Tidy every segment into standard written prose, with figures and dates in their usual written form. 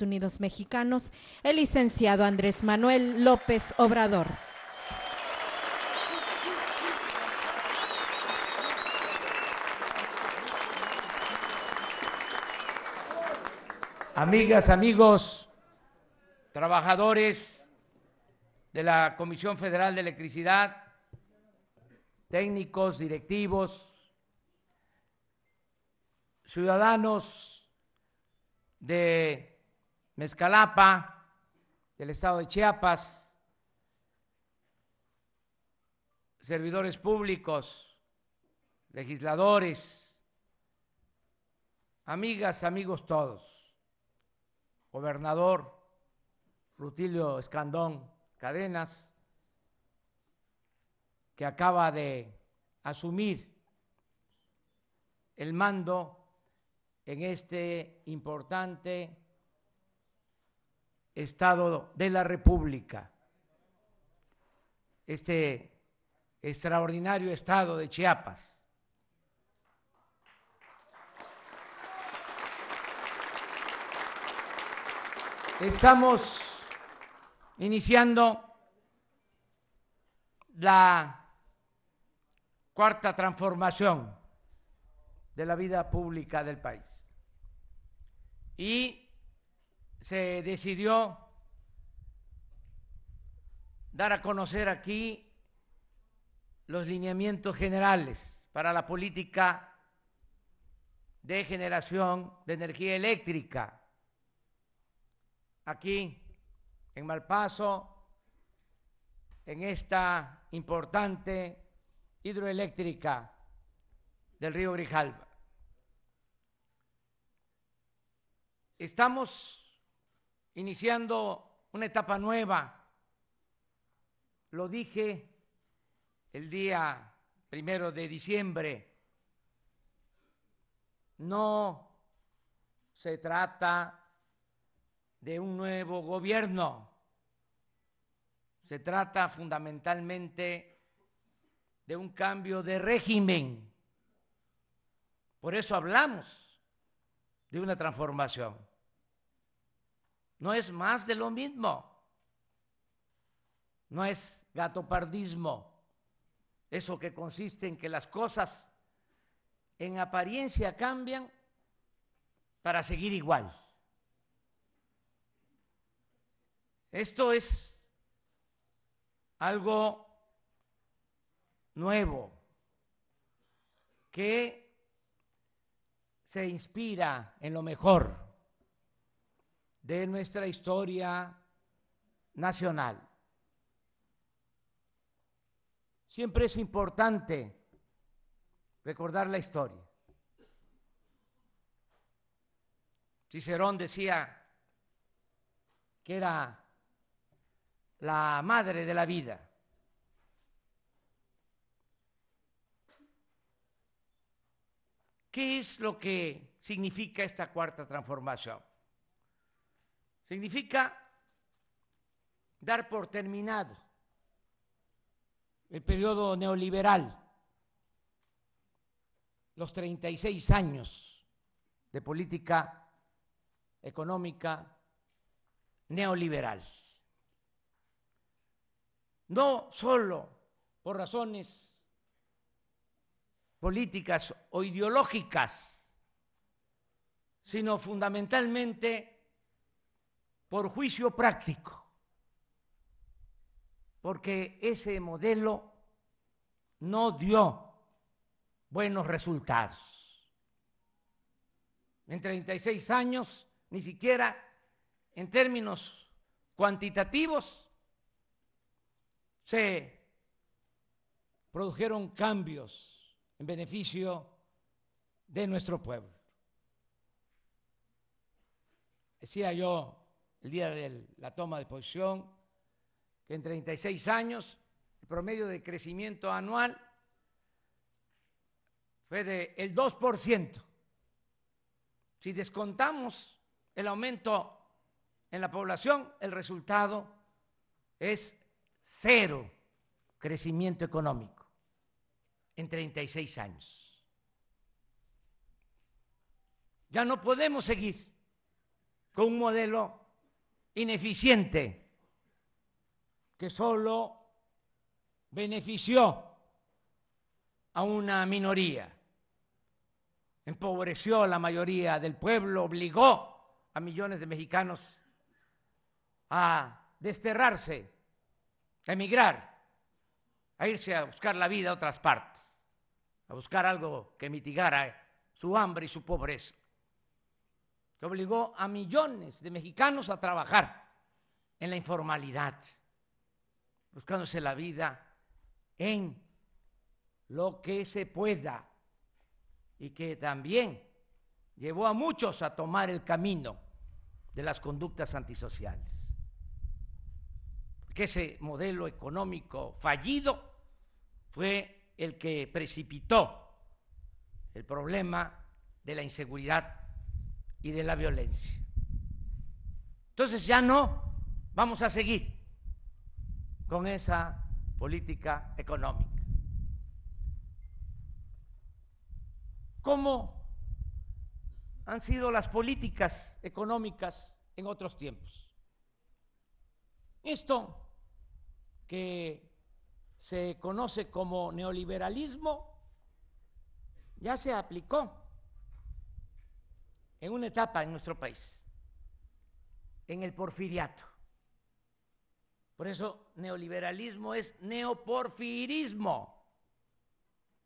Unidos Mexicanos, el licenciado Andrés Manuel López Obrador. Amigas, amigos, trabajadores de la Comisión Federal de Electricidad, técnicos, directivos, ciudadanos de Mezcalapa, del estado de Chiapas, servidores públicos, legisladores, amigas, amigos todos, gobernador Rutilio Escandón Cadenas, que acaba de asumir el mando en este importante Estado de la República, este extraordinario estado de Chiapas. Estamos iniciando la cuarta transformación de la vida pública del país y se decidió dar a conocer aquí los lineamientos generales para la política de generación de energía eléctrica aquí en Malpaso, en esta importante hidroeléctrica del río Grijalva. Estamos iniciando una etapa nueva. Lo dije el día 1 de diciembre. No se trata de un nuevo gobierno. Se trata fundamentalmente de un cambio de régimen. Por eso hablamos de una transformación. No es más de lo mismo, no es gatopardismo, eso que consiste en que las cosas en apariencia cambian para seguir igual. Esto es algo nuevo que se inspira en lo mejor de nuestra historia nacional. Siempre es importante recordar la historia. Cicerón decía que era la madre de la vida. ¿Qué es lo que significa esta cuarta transformación? Significa dar por terminado el periodo neoliberal, los 36 años de política económica neoliberal. No solo por razones políticas o ideológicas, sino fundamentalmente por juicio práctico, porque ese modelo no dio buenos resultados. En 36 años, ni siquiera en términos cuantitativos, se produjeron cambios en beneficio de nuestro pueblo. Decía yo el día de la toma de posesión, que en 36 años el promedio de crecimiento anual fue del 2%. Si descontamos el aumento en la población, el resultado es 0 crecimiento económico en 36 años. Ya no podemos seguir con un modelo ineficiente que solo benefició a una minoría, empobreció a la mayoría del pueblo, obligó a millones de mexicanos a desterrarse, a emigrar, a irse a buscar la vida a otras partes, a buscar algo que mitigara su hambre y su pobreza, que obligó a millones de mexicanos a trabajar en la informalidad, buscándose la vida en lo que se pueda, y que también llevó a muchos a tomar el camino de las conductas antisociales. Porque ese modelo económico fallido fue el que precipitó el problema de la inseguridad y de la violencia. Entonces ya no vamos a seguir con esa política económica. ¿Cómo han sido las políticas económicas en otros tiempos? Esto que se conoce como neoliberalismo ya se aplicó en una etapa en nuestro país, en el porfiriato. Por eso neoliberalismo es neoporfirismo.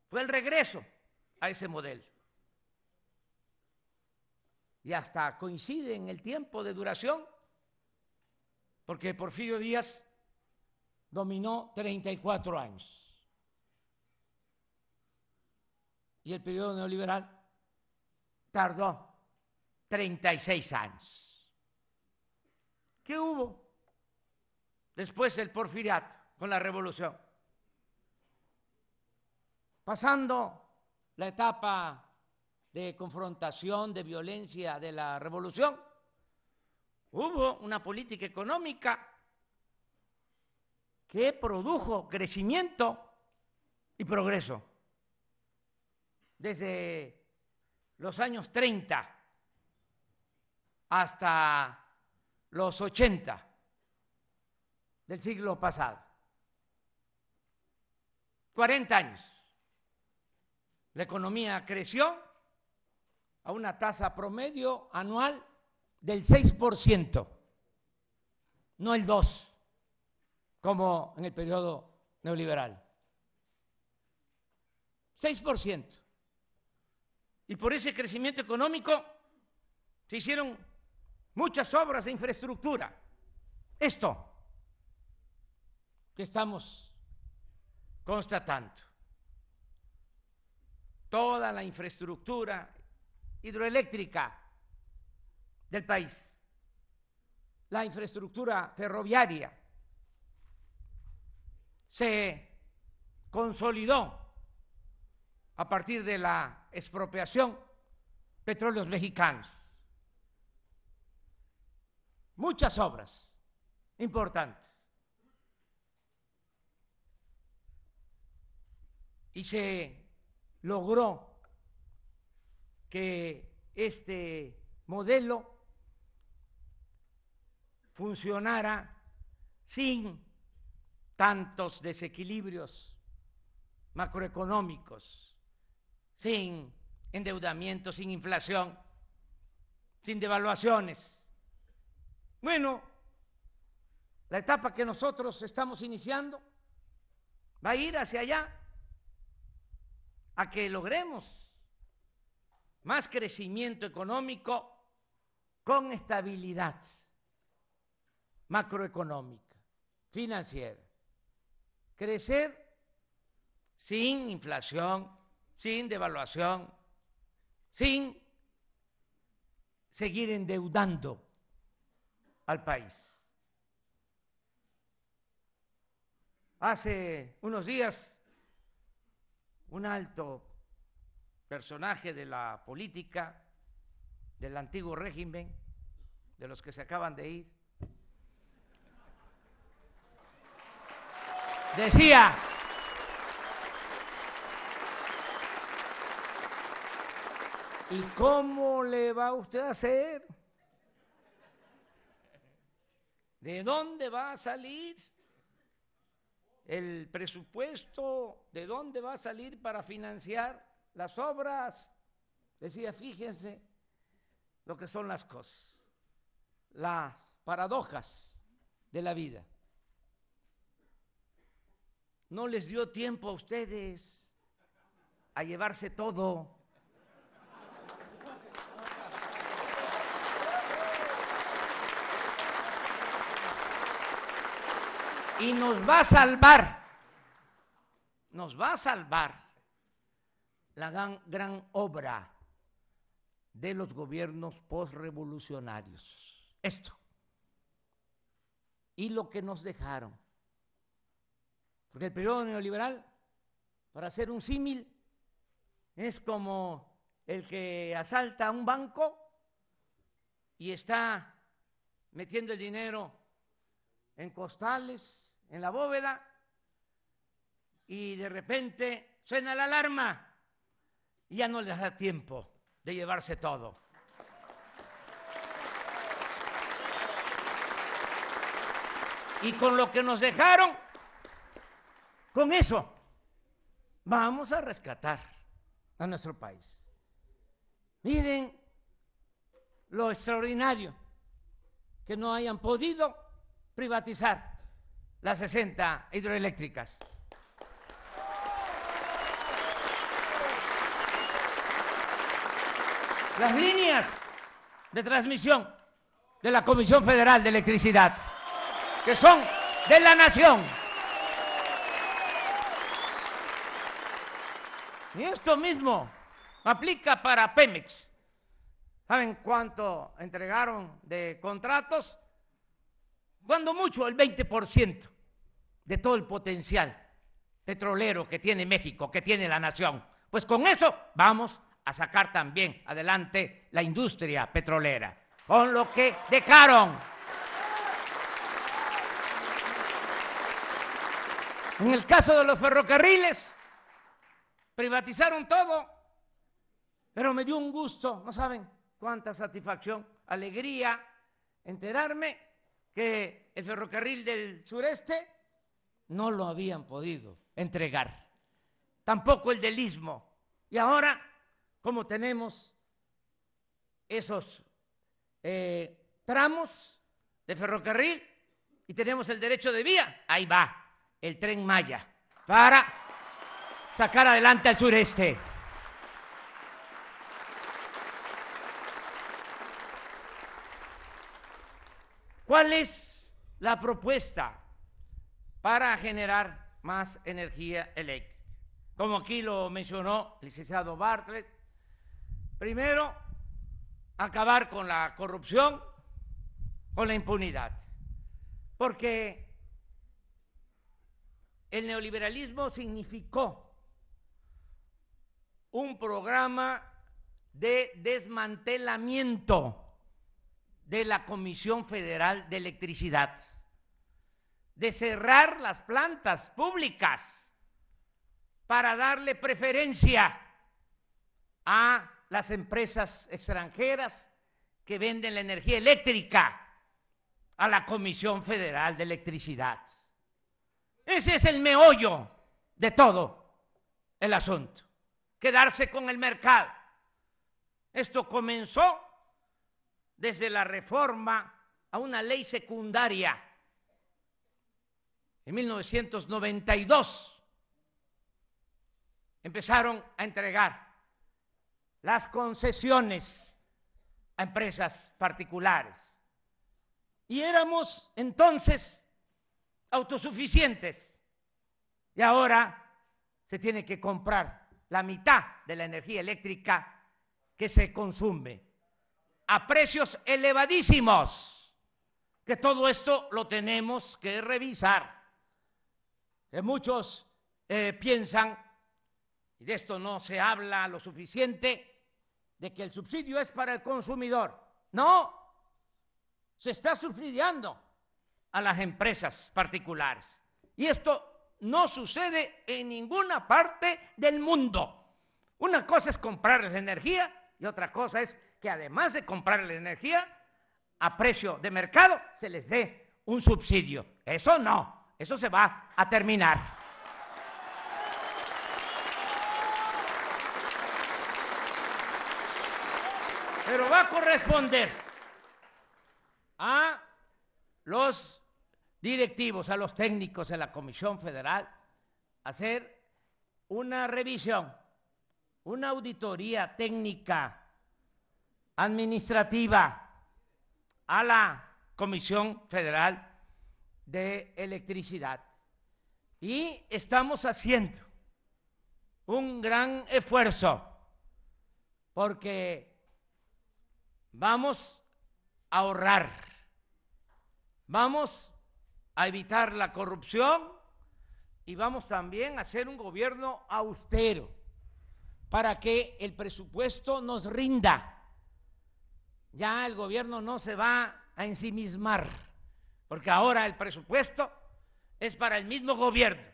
Fue el regreso a ese modelo. Y hasta coincide en el tiempo de duración, porque Porfirio Díaz dominó 34 años y el periodo neoliberal tardó 36 años. ¿Qué hubo después del porfiriato con la revolución? Pasando la etapa de confrontación, de violencia de la revolución, hubo una política económica que produjo crecimiento y progreso. Desde los años 30 hasta los 80 del siglo pasado. 40 años. La economía creció a una tasa promedio anual del 6%, no el 2%, como en el periodo neoliberal. 6%. Y por ese crecimiento económico se hicieron muchas obras de infraestructura. Esto que estamos constatando. Toda la infraestructura hidroeléctrica del país, la infraestructura ferroviaria, se consolidó a partir de la expropiación Petróleos Mexicanos. Muchas obras importantes. Y se logró que este modelo funcionara sin tantos desequilibrios macroeconómicos, sin endeudamiento, sin inflación, sin devaluaciones. Bueno, la etapa que nosotros estamos iniciando va a ir hacia allá, a que logremos más crecimiento económico con estabilidad macroeconómica, financiera. Crecer sin inflación, sin devaluación, sin seguir endeudando al país. Hace unos días, un alto personaje de la política del antiguo régimen, de los que se acaban de ir, decía: ¿y cómo le va usted a hacer ¿De dónde va a salir el presupuesto? ¿De dónde va a salir para financiar las obras? Decía, fíjense lo que son las cosas, las paradojas de la vida. No les dio tiempo a ustedes a llevarse todo. Y nos va a salvar la gran obra de los gobiernos postrevolucionarios. Esto. Y lo que nos dejaron. Porque el periodo neoliberal, para hacer un símil, es como el que asalta un banco y está metiendo el dinero en costales, en la bóveda, y de repente suena la alarma y ya no les da tiempo de llevarse todo. Y con lo que nos dejaron, con eso vamos a rescatar a nuestro país. Miren lo extraordinario que no hayan podido privatizar las 60 hidroeléctricas. Las líneas de transmisión de la Comisión Federal de Electricidad, que son de la nación. Y esto mismo aplica para Pemex. ¿Saben cuánto entregaron de contratos? Cuando mucho, el 20% de todo el potencial petrolero que tiene México, que tiene la nación. Pues con eso vamos a sacar también adelante la industria petrolera, con lo que dejaron. En el caso de los ferrocarriles, privatizaron todo, pero me dio un gusto, no saben cuánta satisfacción, alegría, enterarme que el ferrocarril del sureste no lo habían podido entregar, tampoco el del Istmo. Y ahora, como tenemos esos tramos de ferrocarril y tenemos el derecho de vía, ahí va el Tren Maya para sacar adelante al sureste. ¿Cuál es la propuesta para generar más energía eléctrica? Como aquí lo mencionó el licenciado Bartlett, primero, acabar con la corrupción, con la impunidad, porque el neoliberalismo significó un programa de desmantelamiento de la Comisión Federal de Electricidad, de cerrar las plantas públicas para darle preferencia a las empresas extranjeras que venden la energía eléctrica a la Comisión Federal de Electricidad. Ese es el meollo de todo el asunto, quedarse con el mercado. Esto comenzó desde la reforma a una ley secundaria en 1992. Empezaron a entregar las concesiones a empresas particulares y éramos entonces autosuficientes, y ahora se tiene que comprar la mitad de la energía eléctrica que se consume a precios elevadísimos, que todo esto lo tenemos que revisar. Muchos piensan, y de esto no se habla lo suficiente, de que el subsidio es para el consumidor. No, se está subsidiando a las empresas particulares. Y esto no sucede en ninguna parte del mundo. Una cosa es comprarles energía y otra cosa es que además de comprarles energía a precio de mercado se les dé un subsidio. Eso no, eso se va a terminar. Pero va a corresponder a los directivos, a los técnicos de la Comisión Federal, hacer una revisión, una auditoría técnica, administrativa, a la Comisión Federal de Electricidad. Y estamos haciendo un gran esfuerzo porque vamos a ahorrar, vamos a evitar la corrupción y vamos también a hacer un gobierno austero para que el presupuesto nos rinda. Ya el gobierno no se va a ensimismar, porque ahora el presupuesto es para el mismo gobierno.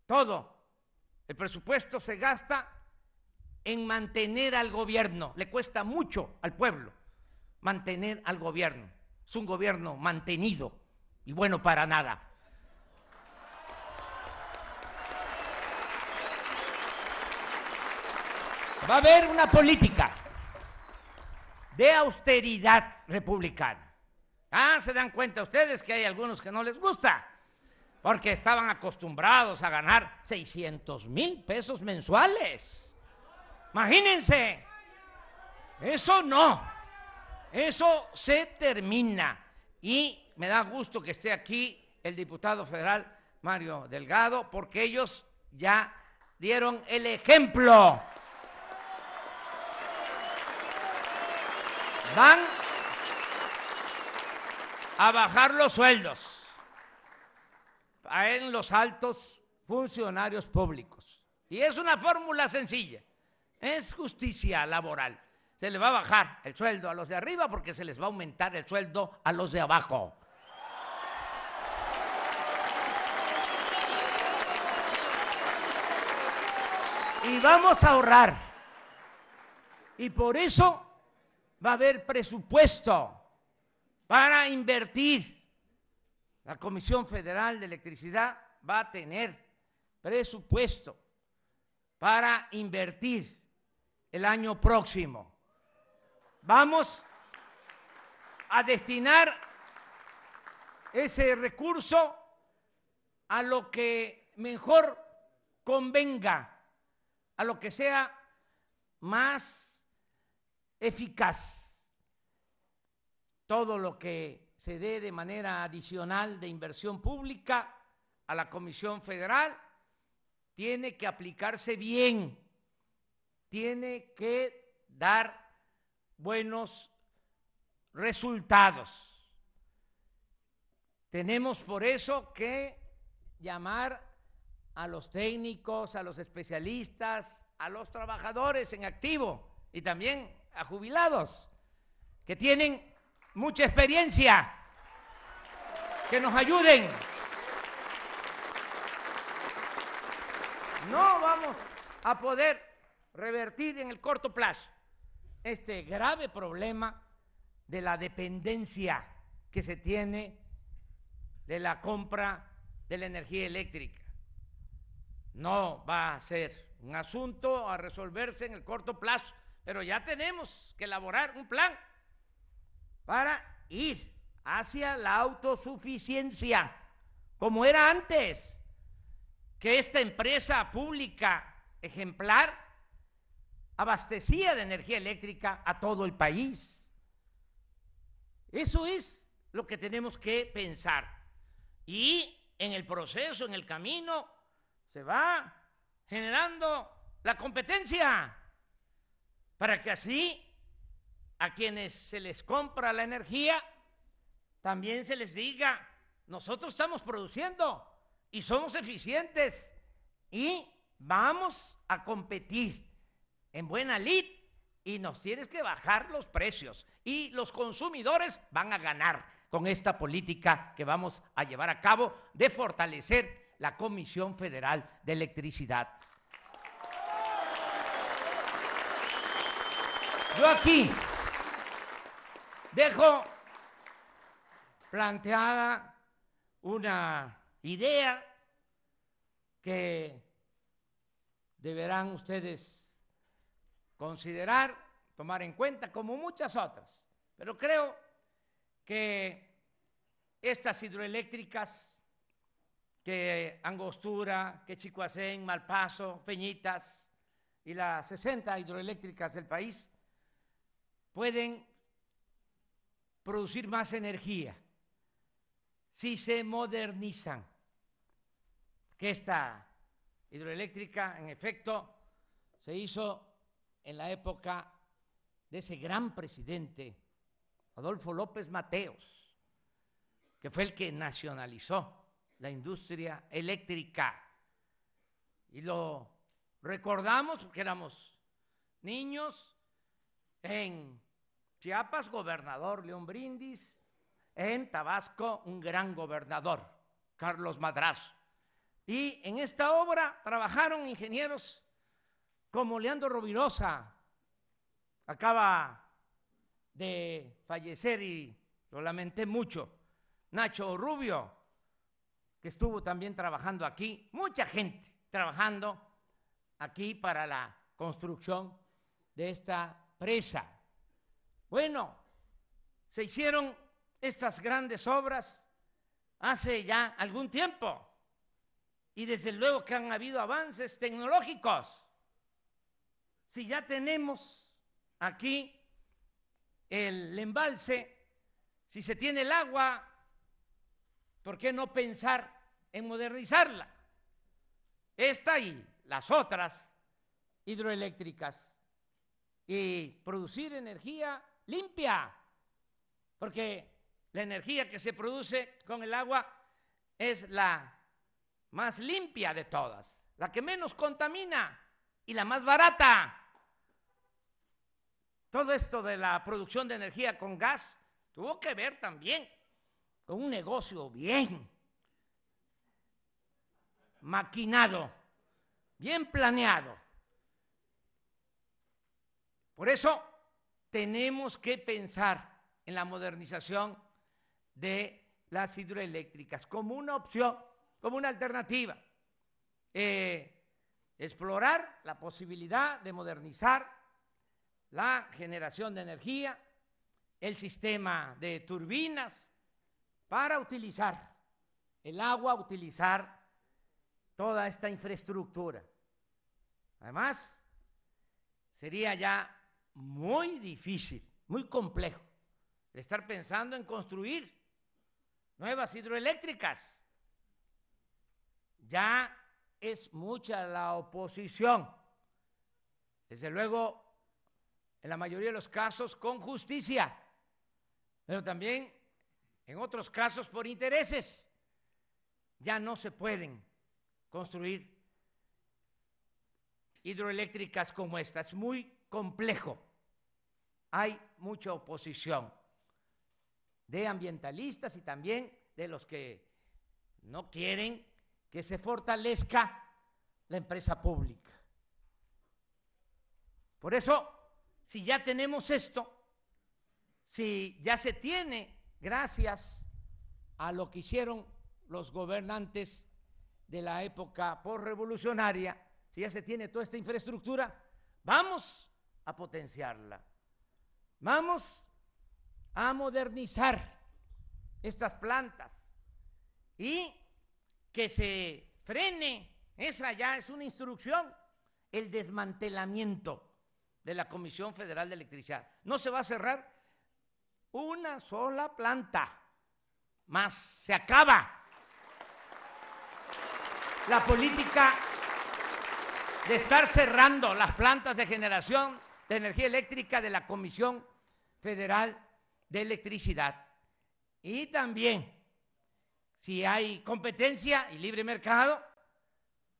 Todo el presupuesto se gasta en mantener al gobierno. Le cuesta mucho al pueblo mantener al gobierno. Es un gobierno mantenido y bueno para nada. Va a haber una política de austeridad republicana. Se dan cuenta ustedes que hay algunos que no les gusta, porque estaban acostumbrados a ganar 600,000 pesos mensuales. Imagínense, eso no, eso se termina. Y me da gusto que esté aquí el diputado federal Mario Delgado, porque ellos ya dieron el ejemplo. Van a bajar los sueldos en los altos funcionarios públicos. Y es una fórmula sencilla, es justicia laboral. Se les va a bajar el sueldo a los de arriba porque se les va a aumentar el sueldo a los de abajo. Y vamos a ahorrar. Y por eso va a haber presupuesto para invertir. La Comisión Federal de Electricidad va a tener presupuesto para invertir el año próximo. Vamos a destinar ese recurso a lo que mejor convenga, a lo que sea más eficaz. Todo lo que se dé de manera adicional de inversión pública a la Comisión Federal tiene que aplicarse bien, tiene que dar buenos resultados. Tenemos por eso que llamar a los técnicos, a los especialistas, a los trabajadores en activo y también a jubilados que tienen mucha experiencia, que nos ayuden. No vamos a poder revertir en el corto plazo este grave problema de la dependencia que se tiene de la compra de la energía eléctrica. No va a ser un asunto a resolverse en el corto plazo, pero ya tenemos que elaborar un plan para ir hacia la autosuficiencia, como era antes, que esta empresa pública ejemplar abastecía de energía eléctrica a todo el país. Eso es lo que tenemos que pensar. Y en el proceso, en el camino, se va generando la competencia para que así a quienes se les compra la energía también se les diga: nosotros estamos produciendo y somos eficientes y vamos a competir en buena lid y nos tienes que bajar los precios y los consumidores van a ganar con esta política que vamos a llevar a cabo de fortalecer la Comisión Federal de Electricidad. Yo aquí dejo planteada una idea que deberán ustedes considerar, tomar en cuenta, como muchas otras. Pero creo que estas hidroeléctricas, que Angostura, que Chicoacén, Malpaso, Peñitas y las 60 hidroeléctricas del país, pueden producir más energía si se modernizan. Que esta hidroeléctrica, en efecto, se hizo en la época de ese gran presidente, Adolfo López Mateos, que fue el que nacionalizó la industria eléctrica. Y lo recordamos porque éramos niños. En Chiapas, gobernador León Brindis; en Tabasco, un gran gobernador, Carlos Madrazo. Y en esta obra trabajaron ingenieros como Leandro Rovirosa, acaba de fallecer y lo lamenté mucho, Nacho Rubio, que estuvo también trabajando aquí, mucha gente trabajando aquí para la construcción de esta presa. Bueno, se hicieron estas grandes obras hace ya algún tiempo y desde luego que han habido avances tecnológicos. Si ya tenemos aquí el embalse, si se tiene el agua, ¿por qué no pensar en modernizarla? Esta y las otras hidroeléctricas, y producir energía limpia, porque la energía que se produce con el agua es la más limpia de todas, la que menos contamina y la más barata. Todo esto de la producción de energía con gas tuvo que ver también con un negocio bien maquinado, bien planeado. Por eso tenemos que pensar en la modernización de las hidroeléctricas como una opción, como una alternativa. Explorar la posibilidad de modernizar la generación de energía, el sistema de turbinas, para utilizar el agua, utilizar toda esta infraestructura. Además, sería ya muy difícil, muy complejo, estar pensando en construir nuevas hidroeléctricas. Ya es mucha la oposición, desde luego, en la mayoría de los casos con justicia, pero también en otros casos por intereses. Ya no se pueden construir hidroeléctricas como esta, es muy complejo. Hay mucha oposición de ambientalistas y también de los que no quieren que se fortalezca la empresa pública. Por eso, si ya tenemos esto, si ya se tiene, gracias a lo que hicieron los gobernantes de la época postrevolucionaria, si ya se tiene toda esta infraestructura, vamos a potenciarla, vamos a modernizar estas plantas y que se frene, esa ya es una instrucción, el desmantelamiento de la Comisión Federal de Electricidad. No se va a cerrar una sola planta más, se acaba la política de estar cerrando las plantas de generación de energía eléctrica de la Comisión Federal de Electricidad. Y también, si hay competencia y libre mercado,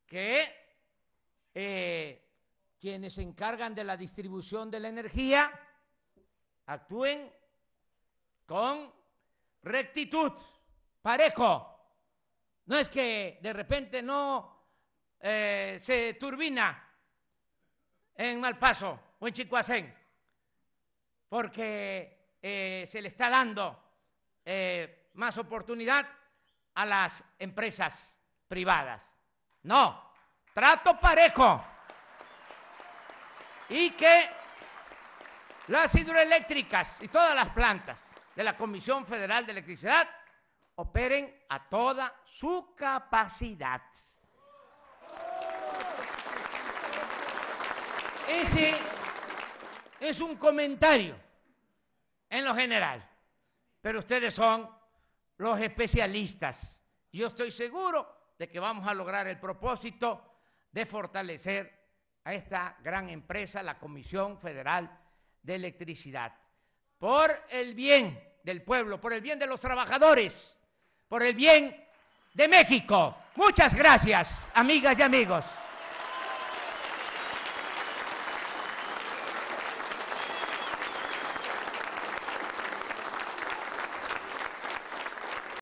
que quienes se encargan de la distribución de la energía actúen con rectitud, parejo. No es que de repente no se turbina en Malpaso o en Chicoacén porque se le está dando más oportunidad a las empresas privadas. No, trato parejo. Y que las hidroeléctricas y todas las plantas de la Comisión Federal de Electricidad operen a toda su capacidad. Ese es un comentario en lo general, pero ustedes son los especialistas. Yo estoy seguro de que vamos a lograr el propósito de fortalecer a esta gran empresa, la Comisión Federal de Electricidad, por el bien del pueblo, por el bien de los trabajadores, por el bien de México. Muchas gracias, amigas y amigos.